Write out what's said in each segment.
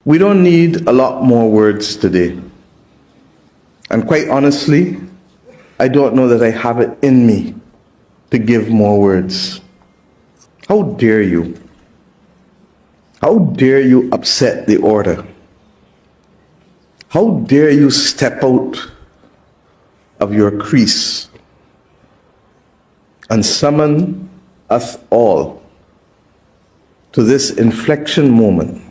We don't need a lot more words today. And quite honestly, I don't know that I have it in me to give more words. How dare you? How dare you upset the order? How dare you step out of your crease and summon us all to this inflection moment?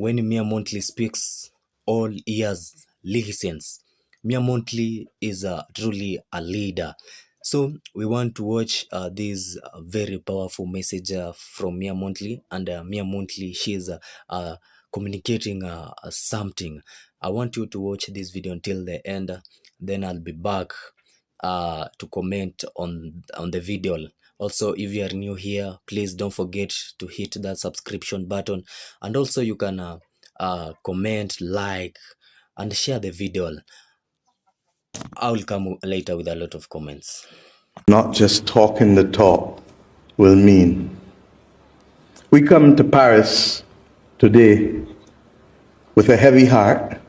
When Mia Mottley speaks, all ears listens. Mia Mottley is truly a leader. So we want to watch this very powerful message from Mia Mottley, and Mia Mottley, she is communicating something. I want you to watch this video until the end. Then I'll be back to comment on the video. Also, if you are new here, please don't forget to hit that subscription button, and also you can comment, like, and share the video. I will come later with a lot of comments. Not just talking the talk will mean. We come to Paris today with a heavy heart,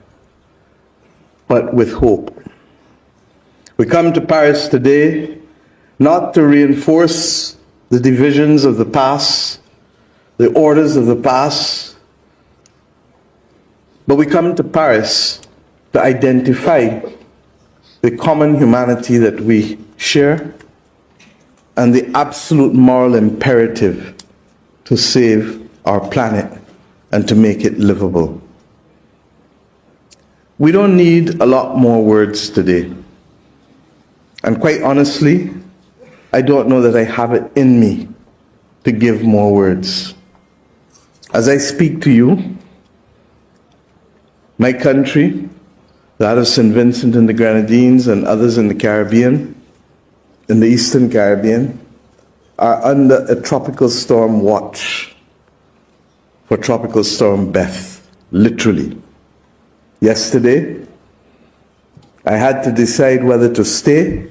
but with hope. We come to Paris today not to reinforce the divisions of the past, the orders of the past, but we come to Paris to identify the common humanity that we share and the absolute moral imperative to save our planet and to make it livable. We don't need a lot more words today. And quite honestly, I don't know that I have it in me to give more words. As I speak to you, my country, that of St. Vincent and the Grenadines and others in the Caribbean, in the Eastern Caribbean, are under a tropical storm watch for Tropical Storm Beth, literally. Yesterday, I had to decide whether to stay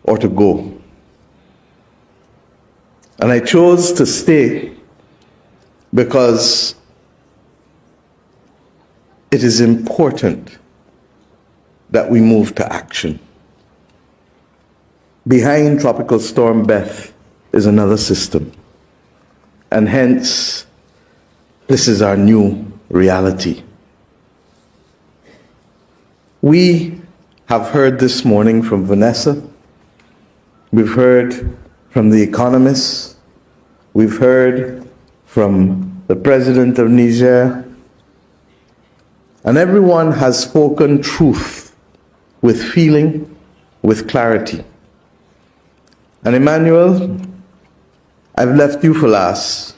or to go. And I chose to stay because it is important that we move to action. Behind Tropical Storm Beth is another system. And hence, this is our new reality. We have heard this morning from Vanessa. We've heard from the economists. We've heard from the president of Niger. And everyone has spoken truth with feeling, with clarity. And Emmanuel, I've left you for last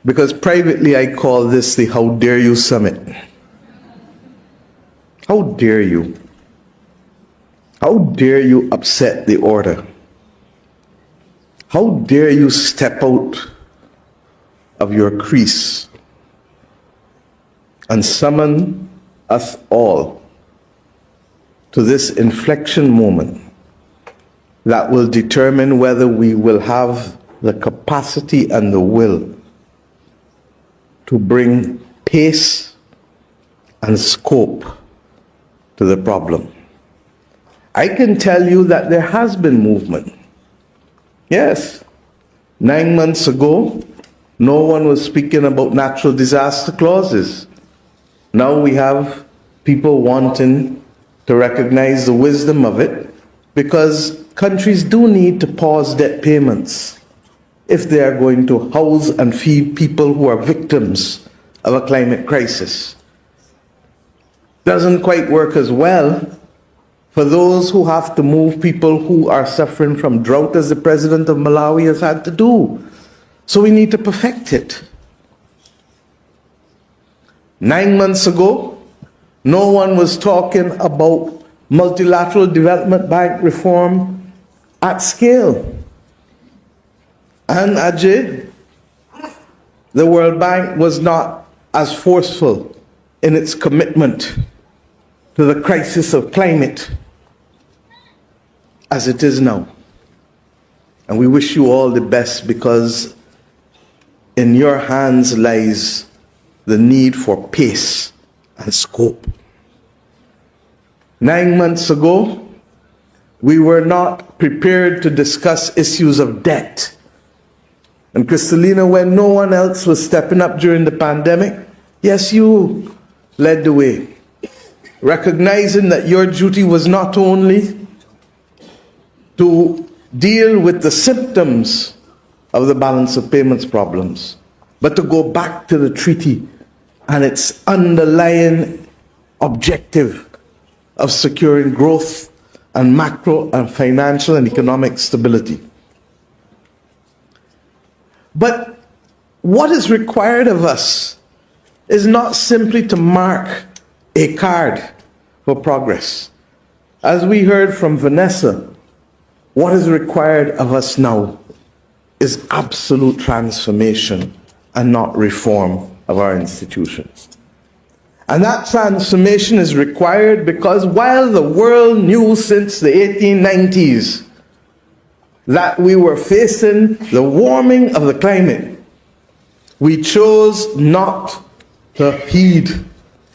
because privately I call this the How Dare You Summit. How dare you? How dare you upset the order? How dare you step out of your crease and summon us all to this inflection moment that will determine whether we will have the capacity and the will to bring pace and scope to the problem. I can tell you that there has been movement. Yes, 9 months ago, no one was speaking about natural disaster clauses. Now we have people wanting to recognize the wisdom of it because countries do need to pause debt payments if they are going to house and feed people who are victims of a climate crisis. Doesn't quite work as well for those who have to move people who are suffering from drought, as the president of Malawi has had to do. So we need to perfect it. 9 months ago, no one was talking about multilateral development bank reform at scale. And Ajay, the World Bank was not as forceful in its commitment to the crisis of climate as it is now. And we wish you all the best because in your hands lies the need for pace and scope. 9 months ago, we were not prepared to discuss issues of debt. And Kristalina, when no one else was stepping up during the pandemic, yes, you led the way, recognizing that your duty was not only to deal with the symptoms of the balance of payments problems, but to go back to the treaty and its underlying objective of securing growth and macro and financial and economic stability. But what is required of us is not simply to mark a card for progress. As we heard from Vanessa, what is required of us now is absolute transformation and not reform of our institutions. And that transformation is required because while the world knew since the 1890s that we were facing the warming of the climate, we chose not to heed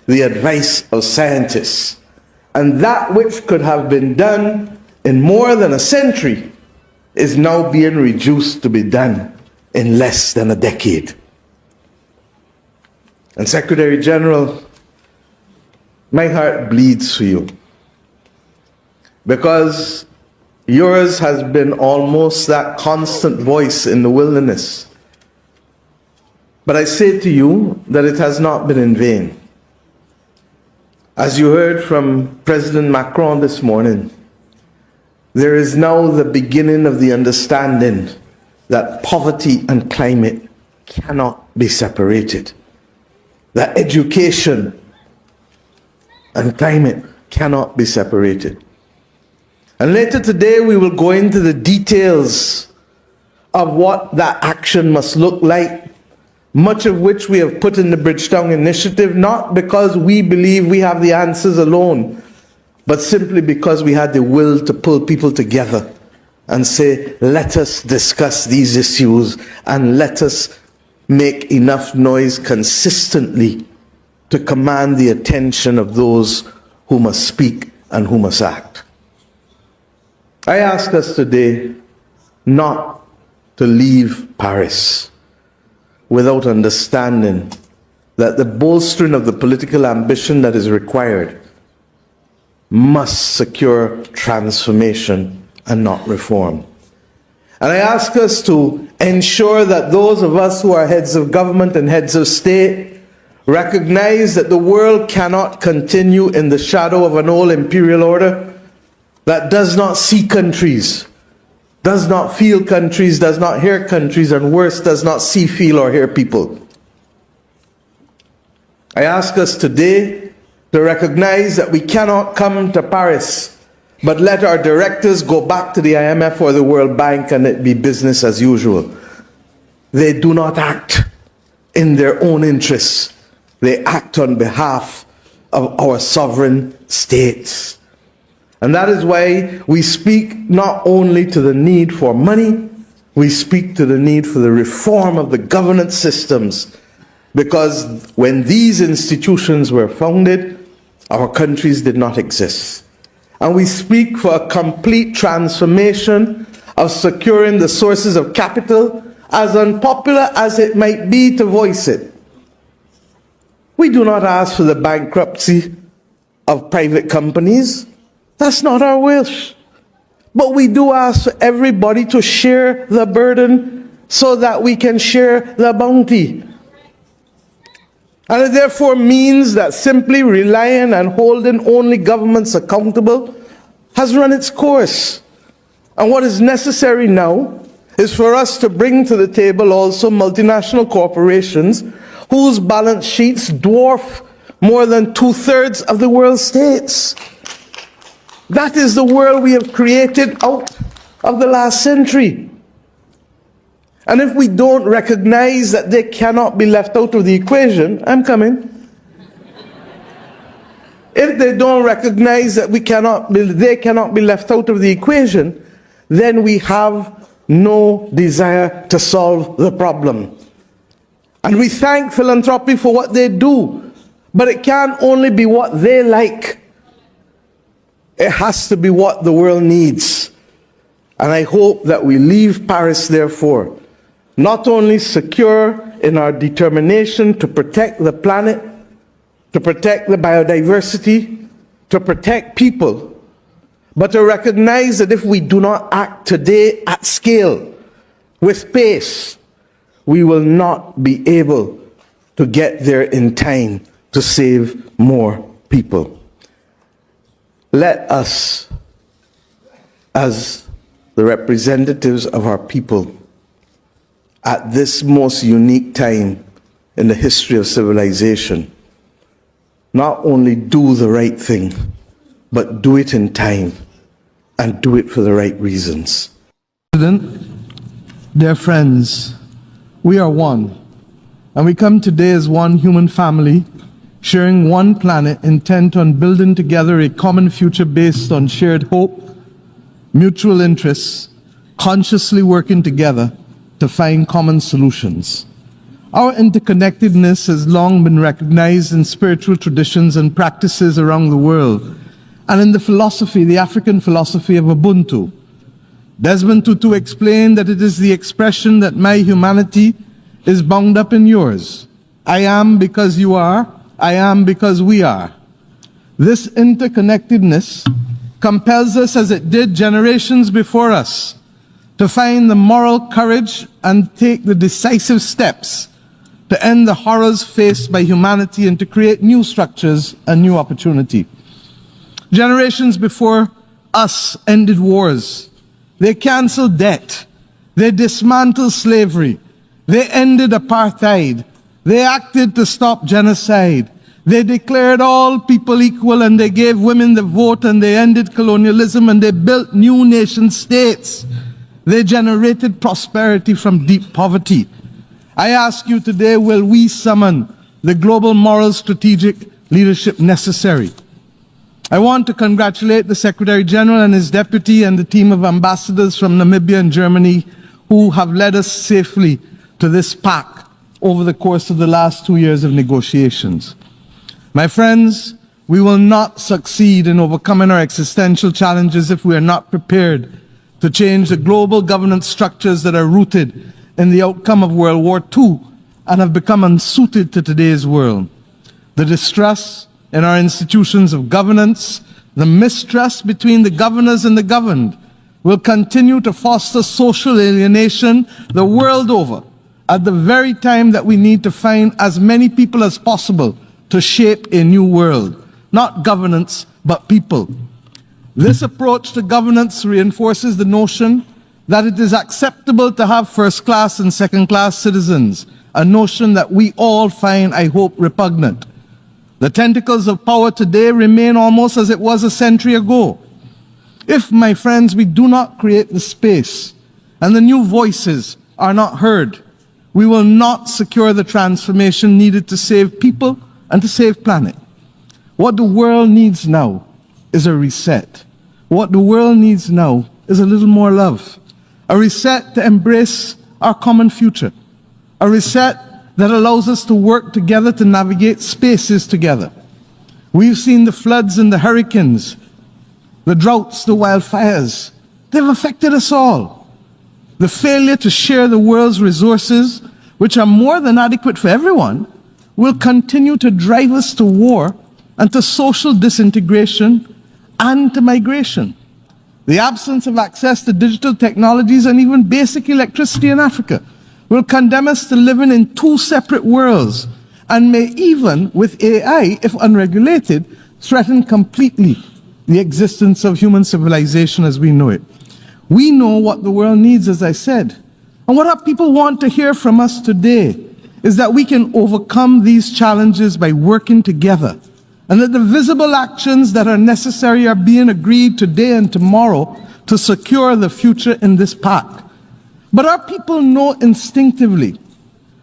the advice of scientists. And that which could have been done in more than a century is now being reduced to be done in less than a decade. And Secretary General, my heart bleeds for you, because yours has been almost that constant voice in the wilderness. But I say to you that it has not been in vain. As you heard from President Macron this morning, there is now the beginning of the understanding that poverty and climate cannot be separated, that education and climate cannot be separated. And later today we will go into the details of what that action must look like, much of which we have put in the Bridgetown Initiative, not because we believe we have the answers alone, but simply because we had the will to pull people together and say, let us discuss these issues and let us make enough noise consistently to command the attention of those who must speak and who must act. I ask us today not to leave Paris without understanding that the bolstering of the political ambition that is required must secure transformation and not reform. And I ask us to ensure that those of us who are heads of government and heads of state recognize that the world cannot continue in the shadow of an old imperial order that does not see countries, does not feel countries, does not hear countries, and worse, does not see, feel, or hear people. I ask us today to recognize that we cannot come to Paris but let our directors go back to the IMF or the World Bank and it be business as usual. They do not act in their own interests. They act on behalf of our sovereign states. And that is why we speak not only to the need for money, we speak to the need for the reform of the governance systems. Because when these institutions were founded, our countries did not exist. And we speak for a complete transformation of securing the sources of capital, as unpopular as it might be to voice it. We do not ask for the bankruptcy of private companies. That's not our wish. But we do ask for everybody to share the burden so that we can share the bounty. And it therefore means that simply relying and holding only governments accountable has run its course. And what is necessary now is for us to bring to the table also multinational corporations whose balance sheets dwarf more than 2/3 of the world's states. That is the world we have created out of the last century. And if we don't recognize that they cannot be left out of the equation, I'm coming. If they don't recognize that they cannot be left out of the equation, then we have no desire to solve the problem. And we thank philanthropy for what they do. But it can't only be what they like. It has to be what the world needs. And I hope that we leave Paris, therefore, not only secure in our determination to protect the planet, to protect the biodiversity, to protect people, but to recognize that if we do not act today at scale, with pace, we will not be able to get there in time to save more people. Let us, as the representatives of our people, at this most unique time in the history of civilization, not only do the right thing, but do it in time and do it for the right reasons. President, dear friends, we are one, and we come today as one human family, sharing one planet, intent on building together a common future based on shared hope, mutual interests, consciously working together to find common solutions. Our interconnectedness has long been recognized in spiritual traditions and practices around the world, and in the philosophy, the African philosophy of Ubuntu. Desmond Tutu explained that it is the expression that my humanity is bound up in yours. I am because you are, I am because we are. This interconnectedness compels us, as it did generations before us, to find the moral courage and take the decisive steps to end the horrors faced by humanity and to create new structures and new opportunity. Generations before us ended wars. They canceled debt. They dismantled slavery. They ended apartheid. They acted to stop genocide. They declared all people equal, and they gave women the vote, and they ended colonialism, and they built new nation states. They generated prosperity from deep poverty. I ask you today, will we summon the global moral strategic leadership necessary? I want to congratulate the Secretary General and his deputy and the team of ambassadors from Namibia and Germany who have led us safely to this pact over the course of the last 2 years of negotiations. My friends, we will not succeed in overcoming our existential challenges if we are not prepared to change the global governance structures that are rooted in the outcome of World War II and have become unsuited to today's world. The distrust in our institutions of governance, the mistrust between the governors and the governed, will continue to foster social alienation the world over at the very time that we need to find as many people as possible to shape a new world. Not governance, but people. This approach to governance reinforces the notion that it is acceptable to have first-class and second-class citizens, a notion that we all find, I hope, repugnant. The tentacles of power today remain almost as it was a century ago. If, my friends, we do not create the space and the new voices are not heard, we will not secure the transformation needed to save people and to save planet. What the world needs now is a reset. What the world needs now is a little more love. A reset to embrace our common future. A reset that allows us to work together to navigate spaces together. We've seen the floods and the hurricanes, the droughts, the wildfires. They've affected us all. The failure to share the world's resources, which are more than adequate for everyone, will continue to drive us to war and to social disintegration and to migration. The absence of access to digital technologies and even basic electricity in Africa will condemn us to living in two separate worlds and may even, with AI, if unregulated, threaten completely the existence of human civilization as we know it. We know what the world needs, as I said. And what our people want to hear from us today is that we can overcome these challenges by working together, and that the visible actions that are necessary are being agreed today and tomorrow to secure the future in this pact. But our people know instinctively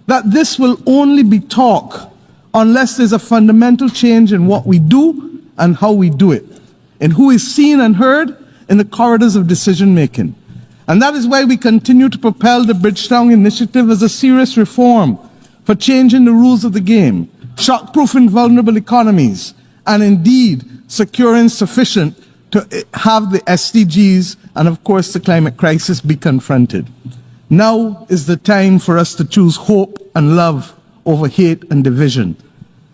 that this will only be talk unless there's a fundamental change in what we do and how we do it, in who is seen and heard in the corridors of decision making. And that is why we continue to propel the Bridgetown Initiative as a serious reform for changing the rules of the game, shock-proofing vulnerable economies, and indeed securing sufficient to have the SDGs and, of course, the climate crisis be confronted. Now is the time for us to choose hope and love over hate and division.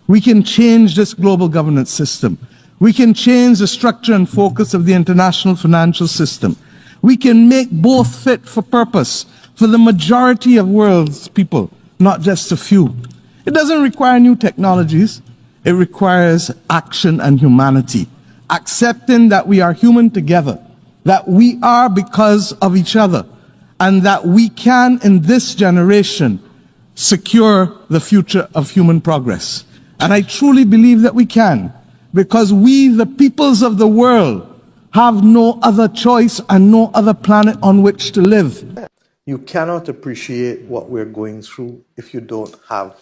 We can change this global governance system. We can change the structure and focus of the international financial system. We can make both fit for purpose for the majority of world's people, not just a few. It doesn't require new technologies. It requires action and humanity, accepting that we are human together, that we are because of each other, and that we can, in this generation, secure the future of human progress. And I truly believe that we can, because we, the peoples of the world, have no other choice and no other planet on which to live. You cannot appreciate what we're going through if you don't have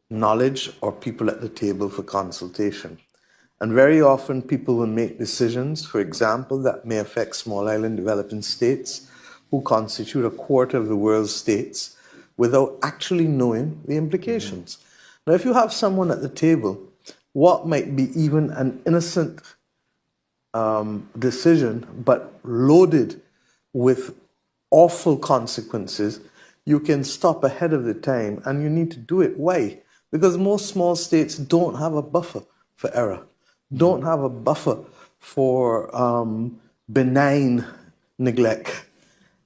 knowledge or people at the table for consultation. And very often people will make decisions, for example, that may affect small island developing states who constitute a quarter of the world's states without actually knowing the implications. Now, if you have someone at the table, what might be even an innocent decision, but loaded with awful consequences, you can stop ahead of the time, and you need to do it. Why? Because most small states don't have a buffer for error, don't have a buffer for benign neglect,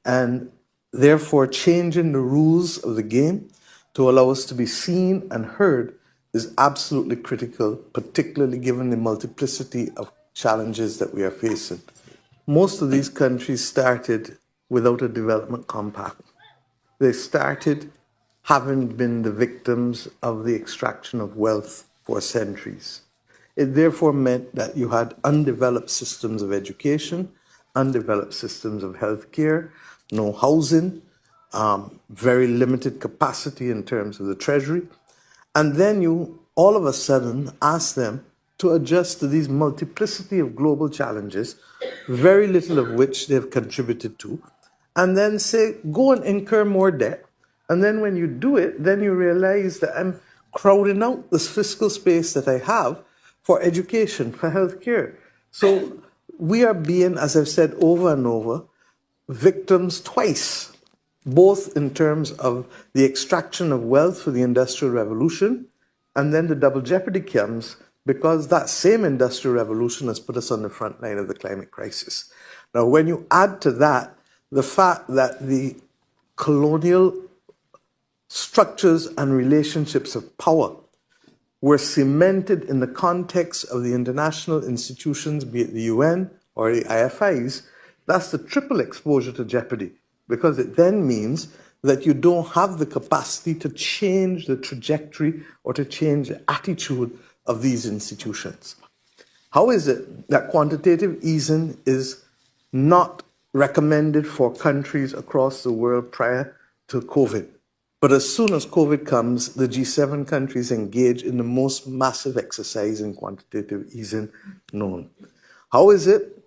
and therefore changing the rules of the game to allow us to be seen and heard is absolutely critical, particularly given the multiplicity of challenges that we are facing. Most of these countries started without a development compact. They started having been the victims of the extraction of wealth for centuries. It therefore meant that you had undeveloped systems of education, undeveloped systems of healthcare, no housing, very limited capacity in terms of the treasury. And then you all of a sudden ask them to adjust to these multiplicity of global challenges, very little of which they've contributed to, and then say, go and incur more debt. And then when you do it, then you realize that I'm crowding out this fiscal space that I have for education, for healthcare. So we are being, as I've said over and over, victims twice, both in terms of the extraction of wealth for the Industrial Revolution, and then the double jeopardy comes because that same Industrial Revolution has put us on the front line of the climate crisis. Now, when you add to that the fact that the colonial structures and relationships of power were cemented in the context of the international institutions, be it the UN or the IFIs, that's the triple exposure to jeopardy, because it then means that you don't have the capacity to change the trajectory or to change the attitude of these institutions. How is it that quantitative easing is not recommended for countries across the world prior to COVID? But as soon as COVID comes, the G7 countries engage in the most massive exercise in quantitative easing known. How is it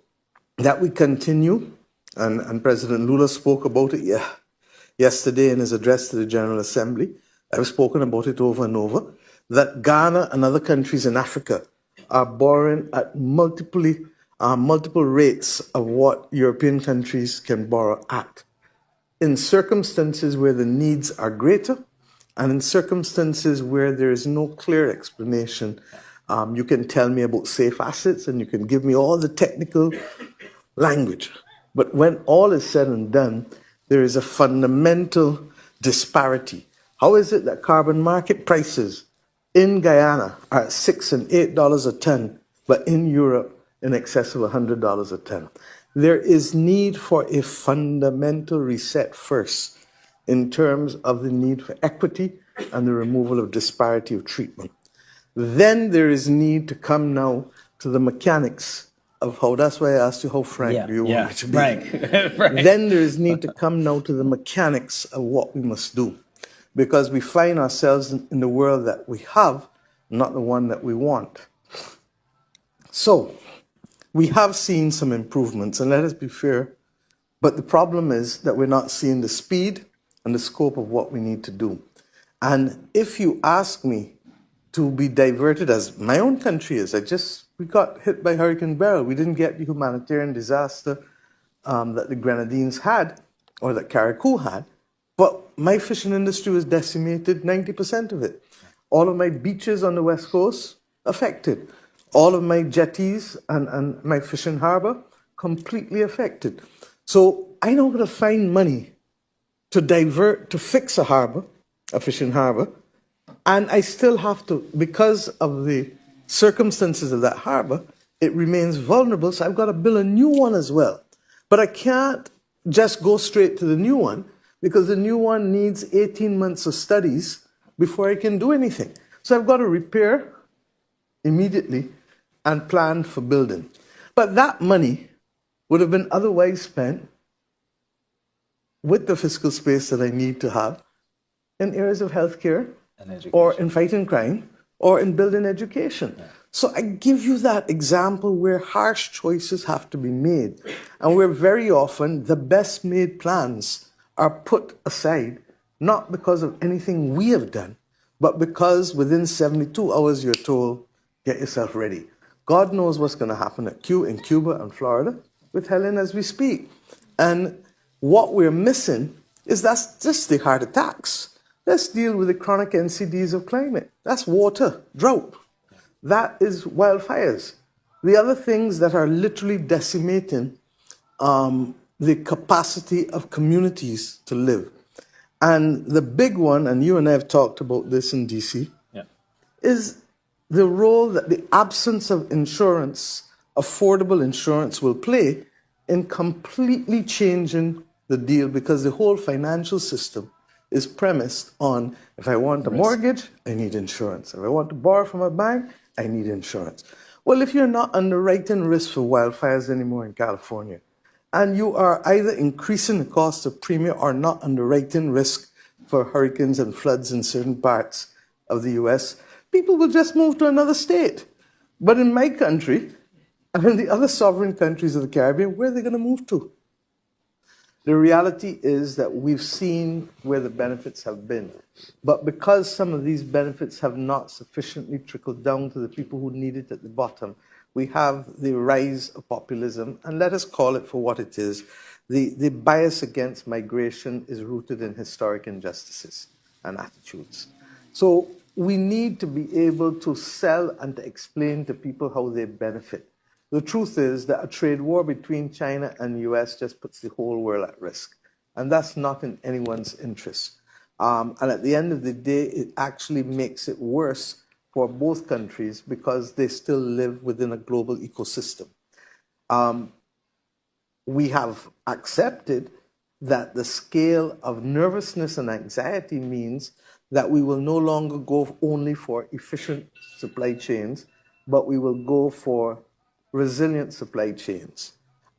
that we continue, and President Lula spoke about it yesterday in his address to the General Assembly, I've spoken about it over and over, that Ghana and other countries in Africa are borrowing at multiple rates of what European countries can borrow at, in circumstances where the needs are greater and in circumstances where there is no clear explanation. You can tell me about safe assets and you can give me all the technical language. But when all is said and done, there is a fundamental disparity. How is it that carbon market prices in Guyana are at $6 and $8 a ton, but in Europe in excess of $100 a ton? There is need for a fundamental reset first in terms of the need for equity and the removal of disparity of treatment. Then there is need to come now to the mechanics of how, that's why I asked you how frank do you want me to be. Frank. Then there is need to come now to the mechanics of what we must do, because we find ourselves in the world that we have, not the one that we want. So we have seen some improvements, and let us be fair, but the problem is that we're not seeing the speed and the scope of what we need to do. And if you ask me to be diverted, as my own country is, we got hit by Hurricane Beryl. We didn't get the humanitarian disaster that the Grenadines had or that Carriacou had, but my fishing industry was decimated, 90% of it. All of my beaches on the West Coast affected. All of my jetties and my fishing harbor completely affected. So I know how to find money to divert, to fix a harbor, a fishing harbor, and I still have to, because of the circumstances of that harbor, it remains vulnerable, so I've got to build a new one as well. But I can't just go straight to the new one because the new one needs 18 months of studies before I can do anything. So I've got to repair immediately and plan for building. But that money would have been otherwise spent with the fiscal space that I need to have in areas of healthcare or in fighting crime or in building education. Yeah. So I give you that example where harsh choices have to be made and where very often the best made plans are put aside, not because of anything we have done, but because within 72 hours you're told, get yourself ready. God knows what's going to happen in Cuba and Florida with Helen as we speak. And what we're missing is that's just the heart attacks. Let's deal with the chronic NCDs of climate. That's water, drought. That is wildfires. The other things that are literally decimating the capacity of communities to live. And the big one, and you and I have talked about this in DC, is the role that the absence of insurance, affordable insurance, will play in completely changing the deal, because the whole financial system is premised on, if I want a mortgage, I need insurance. If I want to borrow from a bank, I need insurance. Well, if you're not underwriting risk for wildfires anymore in California, and you are either increasing the cost of premium or not underwriting risk for hurricanes and floods in certain parts of the US, people will just move to another state. But in my country, and in the other sovereign countries of the Caribbean, where are they going to move to? The reality is that we've seen where the benefits have been. But because some of these benefits have not sufficiently trickled down to the people who need it at the bottom, we have the rise of populism, and let us call it for what it is. The bias against migration is rooted in historic injustices and attitudes. So we need to be able to sell and to explain to people how they benefit. The truth is that a trade war between China and the US just puts the whole world at risk. And that's not in anyone's interest. And at the end of the day, it actually makes it worse for both countries because they still live within a global ecosystem. We have accepted that the scale of nervousness and anxiety means that we will no longer go only for efficient supply chains, but we will go for resilient supply chains.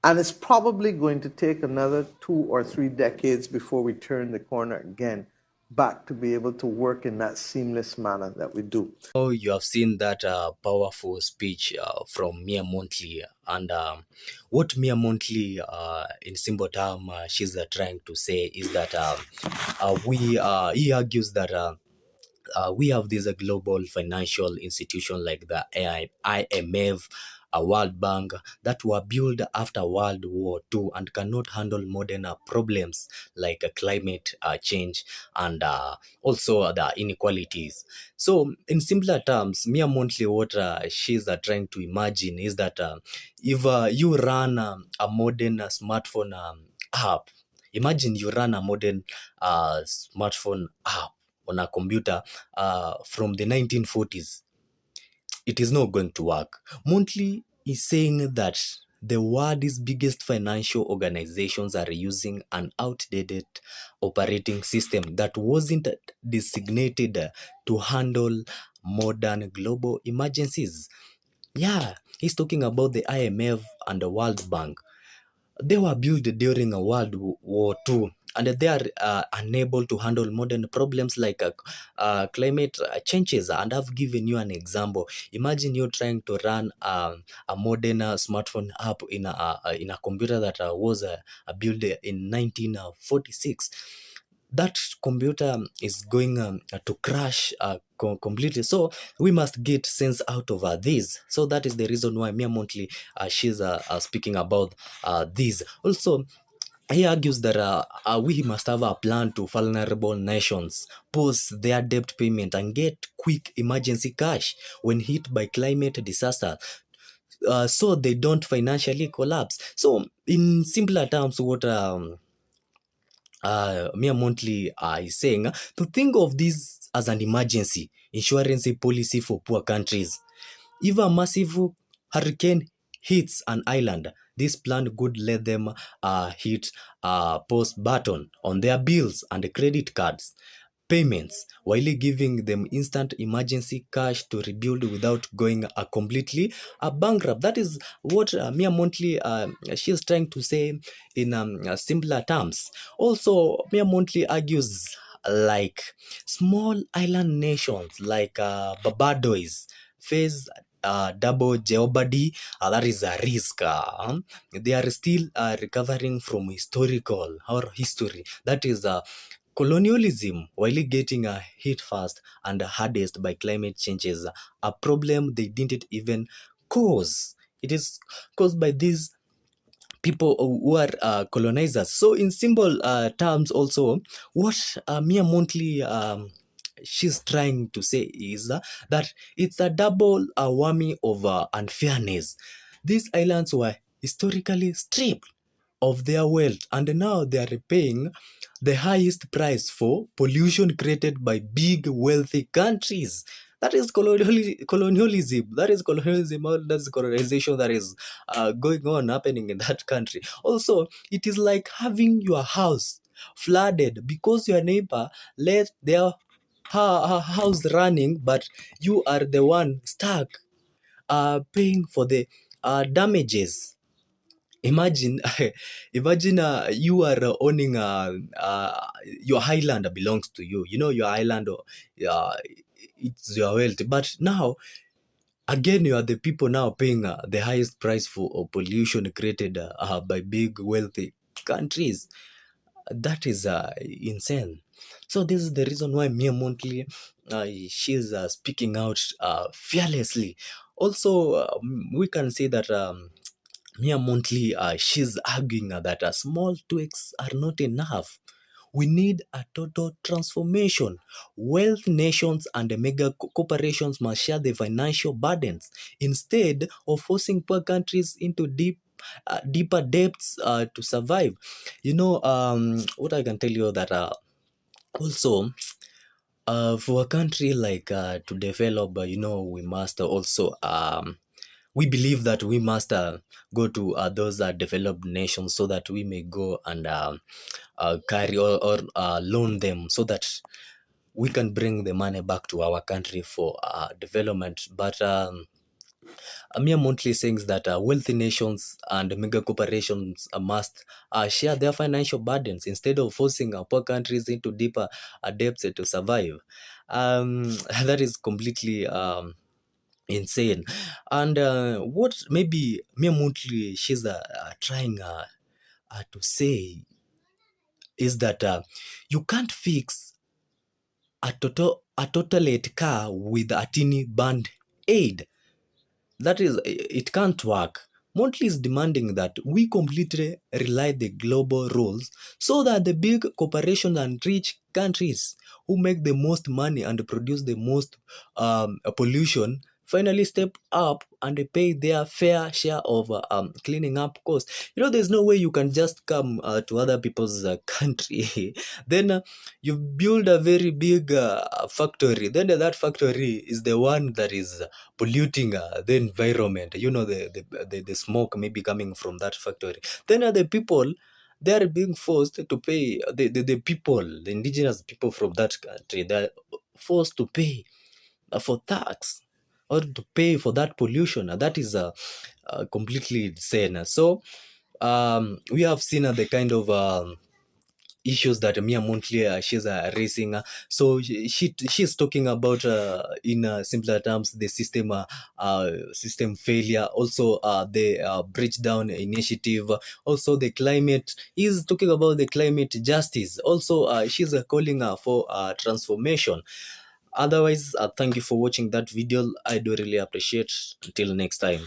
And it's probably going to take another 2 or 3 decades before we turn the corner again back to be able to work in that seamless manner that we do. Oh, you have seen that powerful speech from Mia Montley, and what Mia Montley, in simple term, she's trying to say is that he argues that we have this global financial institution like the IMF, a World Bank that were built after World War II and cannot handle modern problems like climate change and also the inequalities. So, in simpler terms, Mia Montley, what she's trying to imagine is that if you run a modern smartphone app, imagine you run a modern smartphone app on a computer from the 1940s, it is not going to work. Montley is saying that the world's biggest financial organizations are using an outdated operating system that wasn't designated to handle modern global emergencies. Yeah, he's talking about the IMF and the World Bank. They were built during a World War II, and they are unable to handle modern problems like climate changes. And I've given you an example. Imagine you trying to run a modern smartphone app in a computer that was built in 1946. that computer is going to crash completely. So we must get sense out of this. So that is the reason why Mia Montley she's speaking about this. Also, he argues that we must have a plan to vulnerable nations pause their debt payment and get quick emergency cash when hit by climate disaster, so they don't financially collapse. So in simpler terms, what Mia Montley is saying, to think of this as an emergency insurance policy for poor countries. If a massive hurricane hits an island, this plan could let them hit a pause button on their bills and credit cards payments, while giving them instant emergency cash to rebuild without going completely bankrupt. That is what Mia Montley she is trying to say in simpler terms. Also, Mia Montley argues like small island nations like Barbados face double jeopardy. That is a risk. They are still recovering from historical or history. That is colonialism, while getting hit fast and hardest by climate changes, a problem they didn't even cause. It is caused by these people who are colonizers. So, in simple terms, also, what Mia Montley she's trying to say is that it's a double whammy of unfairness. These islands were historically stripped of their wealth, and now they are paying the highest price for pollution created by big wealthy countries. That is colonialism. That is colonialism. That's colonization that is going on happening in that country. Also, it is like having your house flooded because your neighbor let their house running, but you are the one stuck paying for the damages. Imagine, imagine you are owning your highland belongs to you. You know your island, it's your wealth. But now, again, you are the people now paying the highest price for pollution created by big wealthy countries. That is insane. So this is the reason why Mia Montley she's speaking out fearlessly. Also, we can say that. Mia Montley, she's arguing that small tweaks are not enough. We need a total transformation. Wealth nations and the mega corporations must share the financial burdens instead of forcing poor countries into deeper debts to survive. You know, what I can tell you that also for a country like to develop, we must also we believe that we must go to those developed nations so that we may go and carry or loan them so that we can bring the money back to our country for development. But Amir Montley saying that wealthy nations and mega corporations must share their financial burdens instead of forcing poor countries into deeper debts to survive. That is completely insane. And what maybe Mia Montley she's trying to say is that you can't fix a totalate car with a teeny band aid. That is, it can't work. Montley is demanding that we completely rely the global rules so that the big corporations and rich countries who make the most money and produce the most pollution finally step up and pay their fair share of cleaning up costs. There's no way you can just come to other people's country, then you build a very big factory. Then that factory is the one that is polluting the environment. The smoke maybe coming from that factory. Then the people, they are being forced to pay the people, the indigenous people from that country. They're forced to pay for tax or to pay for that pollution. That is completely insane. So we have seen the kind of issues that Mia Monthly she's raising. So she's talking about in simpler terms the system failure, also the bridge down initiative, also the climate. He's talking about the climate justice. Also, she's calling for transformation. Otherwise, thank you for watching that video. I do really appreciate. Until next time.